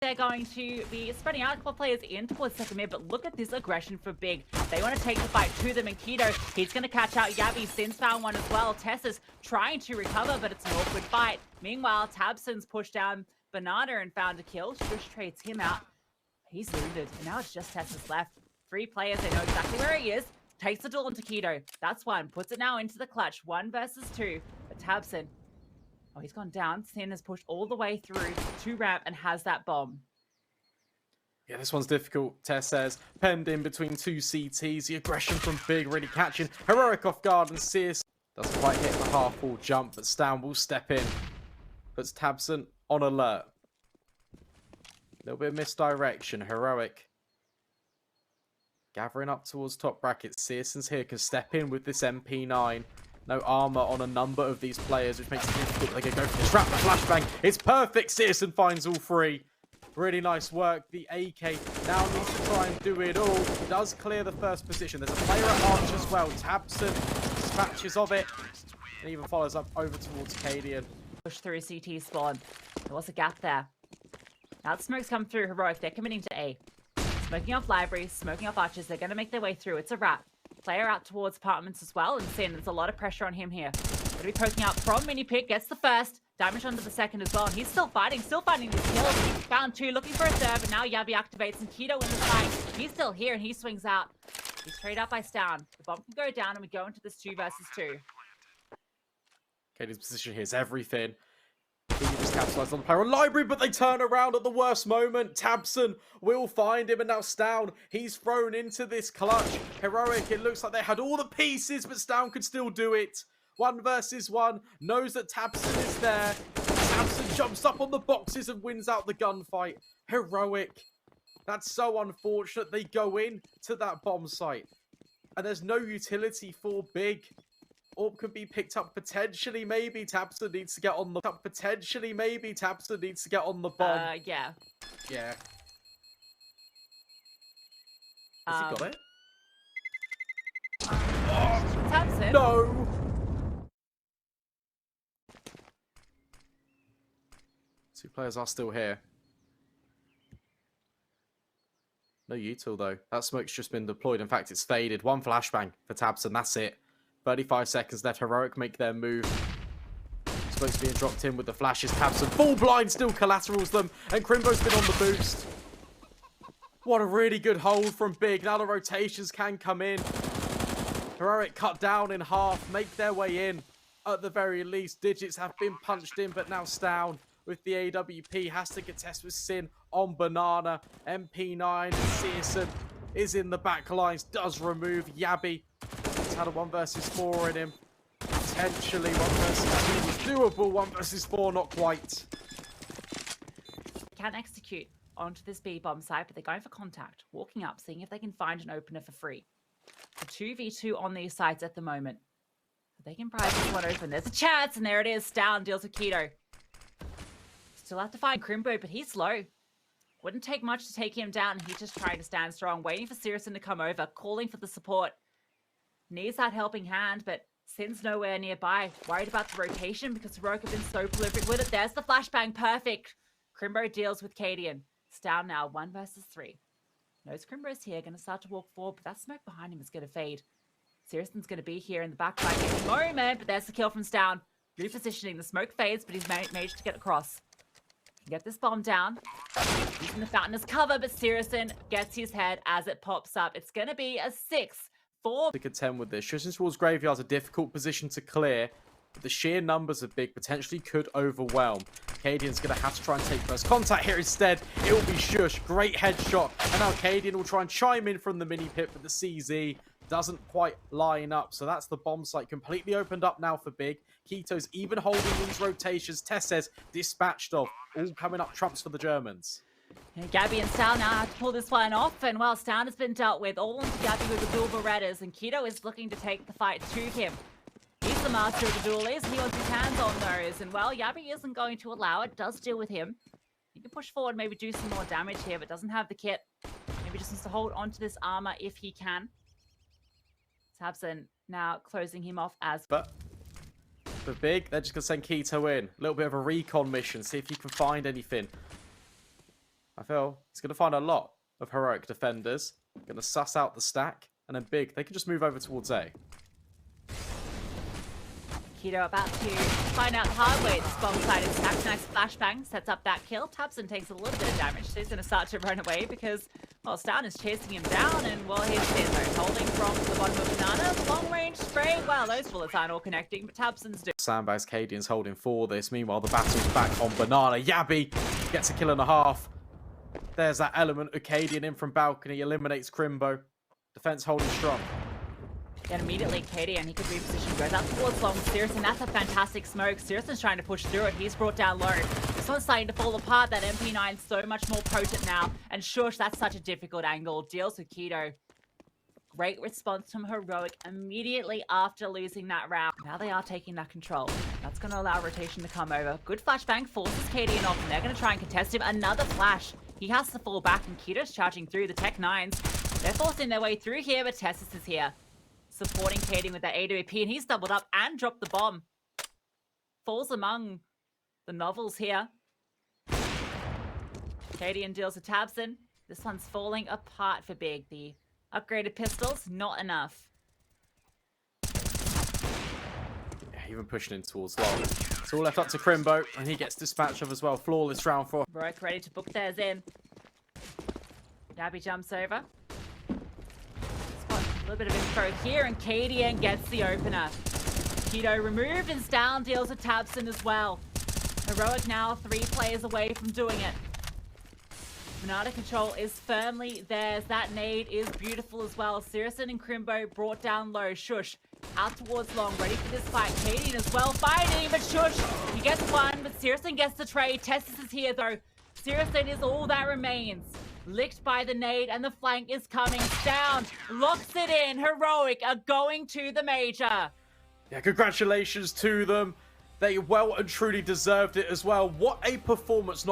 They're going to be spreading out a couple of players in towards second mid, but look at this aggression for Big. They want to take the fight to them, and Keto, he's going to catch out Yabby. Sin's found one as well. Tess is trying to recover, but it's an awkward fight. Meanwhile, Tabson's pushed down Banana and found a kill. Shush trades him out. He's wounded, and now it's just Tessa's left. 3 players, they know exactly where he is. Takes the duel into Keto. That's one. Puts it now into the clutch. 1 versus 2. But Tabson, oh, he's gone down. Sin has pushed all the way through to ramp and has that bomb. Yeah, this one's difficult, Tess says. Penned in between 2 CTs. The aggression from Big really catching Heroic off guard, and Sears doesn't quite hit the half-wall jump, but Stan will step in. Puts Tabson on alert. A little bit of misdirection. Heroic gathering up towards top bracket. Searson's here, can step in with this MP9. No armor on a number of these players, which makes it difficult. They can go for this trap, the flashbang. It's perfect. Searson finds all 3. Really nice work. The AK now needs to try and do it all. Does clear the first position. There's a player at Arch as well. Tabson dispatches of it, and even follows up over towards Cadian. Push through CT spawn. There was a gap there. Now the smokes come through. Heroic, they're committing to A. Smoking off libraries, smoking off arches. They're going to make their way through. It's a wrap. Player out towards apartments as well, and Sin, there's a lot of pressure on him here. Going to be poking out from mini pick, gets the first, damage onto the second as well, and he's still finding these kills. Found 2, looking for a third, but now Yabby activates, and Keto in the fight. He's still here, and he swings out. He's straight out by Stan. The bomb can go down, and we go into this 2 versus 2. Katie's position here is everything. He just capitalized on the player on library, but they turn around at the worst moment. Tabson will find him, and now Stown, he's thrown into this clutch. Heroic, it looks like they had all the pieces, but Stown could still do it. 1 versus 1, knows that Tabson is there. Tabson jumps up on the boxes and wins out the gunfight. Heroic. That's so unfortunate. They go in to that bomb site, and there's no utility for Big. Orb can be picked up potentially. Maybe Tabson needs to get on the potentially. Maybe Tabson needs to get on the bomb. Yeah. Yeah. Has he got it? Tabson. No. Two players are still here. No util though. That smoke's just been deployed. In fact, it's faded. 1 flashbang for Tabson. That's it. 35 seconds left. Heroic make their move. Smoke's being dropped in with the flashes. Tabson full blind still collaterals them. And Crimbo's been on the boost. What a really good hold from Big. Now the rotations can come in. Heroic cut down in half. Make their way in. At the very least, digits have been punched in. But now Stown with the AWP has to contest with Sin on Banana. MP9 and Searson is in the back lines. Does remove Yabby. He's had a 1 versus 4 in him. Potentially 1 versus 2 was doable. 1 versus 4, not quite. Can't execute onto this B bomb site, but they're going for contact. Walking up, seeing if they can find an opener for free. A 2v2 on these sites at the moment. So they can pry this one open. There's a chance, and there it is. Stown deals with Keto. Still have to find Crimbo, but he's slow. Wouldn't take much to take him down. He's just trying to stand strong, waiting for Searson to come over, calling for the support. Needs that helping hand, but Sin's nowhere nearby. Worried about the rotation because Heroic have been so prolific with it. There's the flashbang. Perfect. Crimbo deals with Cadian. Stown now 1 versus 3. Knows Crimbo's here. Going to start to walk forward, but that smoke behind him is going to fade. Searson's going to be here in the back line any moment, but there's the kill from Stown. Repositioning. The smoke fades, but he's managed to get across. Can get this bomb down. Using the fountain as cover, but Searson gets his head as it pops up. It's going to be a 6-4. To contend with this. Shooting towards Graveyard's a difficult position to clear, but the sheer numbers of Big potentially could overwhelm. Cadian's going to have to try and take first contact here instead. It will be Shush. Great headshot. And now Cadian will try and chime in from the mini pit, but the CZ doesn't quite line up. So that's the bomb site completely opened up now for Big. Keto's even holding these rotations. Tess says dispatched of. All coming up trumps for the Germans. And Gabby and Stown now have to pull this one off. And well, Stown has been dealt with. All onto Gabby with the dual Berettas. And Keto is looking to take the fight to him. He's the master of the dualies. He wants his hands on those. And well, Yabby isn't going to allow it. Does deal with him. He can push forward, maybe do some more damage here, but doesn't have the kit. Maybe just needs to hold onto this armor if he can. Tabson now closing him off as... But for Big, they're just going to send Keto in. A little bit of a recon mission. See if you can find anything. I feel he's going to find a lot of heroic defenders. Going to suss out the stack. And then Big, they can just move over towards A. Keto about to find out the hard way. This bomb side is stacked. Nice flashbang sets up that kill. tabseN takes a little bit of damage, so he's going to start to run away because, well, Stan is chasing him down, and, well, here's Zywoo holding from the bottom of Banana. Long range spray. Well, those bullets aren't all connecting, but tabseN's do. Sandbags, Cadian's holding for this. Meanwhile, the battle's back on Banana. Yabby gets a kill and a half. There's that element of Cadian in from balcony, eliminates Crimbo. Defense holding strong. Then immediately, Cadian, he could reposition, goes out towards long. Seriously, that's a fantastic smoke. Seriously's trying to push through it. He's brought down low. This one's starting to fall apart. That MP9's so much more potent now. And Shush, that's such a difficult angle. Deals with Keto. Great response from Heroic immediately after losing that round. Now they are taking that control. That's going to allow rotation to come over. Good flashbang forces Cadian off, and they're going to try and contest him. Another flash. He has to fall back, and Keto's charging through the Tech 9s. They're forcing their way through here, but Tessus is here, supporting Cadian with that AWP, and he's doubled up and dropped the bomb. Falls among the novels here. Cadian deals with tabseN. This one's falling apart for Big. The upgraded pistols, not enough. Yeah, even pushing in towards long. It's all left up to Crimbo, and he gets dispatched of as well. Flawless round 4. Broke ready to book theirs in. Gabby jumps over. A little bit of info here, and Cadian gets the opener. Keto removed, and Down deals with tabseN as well. Heroic now 3 players away from doing it. Banana control is firmly theirs. That nade is beautiful as well. Sirison and Crimbo brought down low. Shush out towards long, ready for this fight. Cadian as well fighting, but Shush, he gets one, but Sirison gets the trade. Tessus is here though. Sirison is all that remains. Licked by the nade, and the flank is coming down. Locks it in. Heroic are going to the major. Yeah, congratulations to them. They well and truly deserved it as well. What a performance.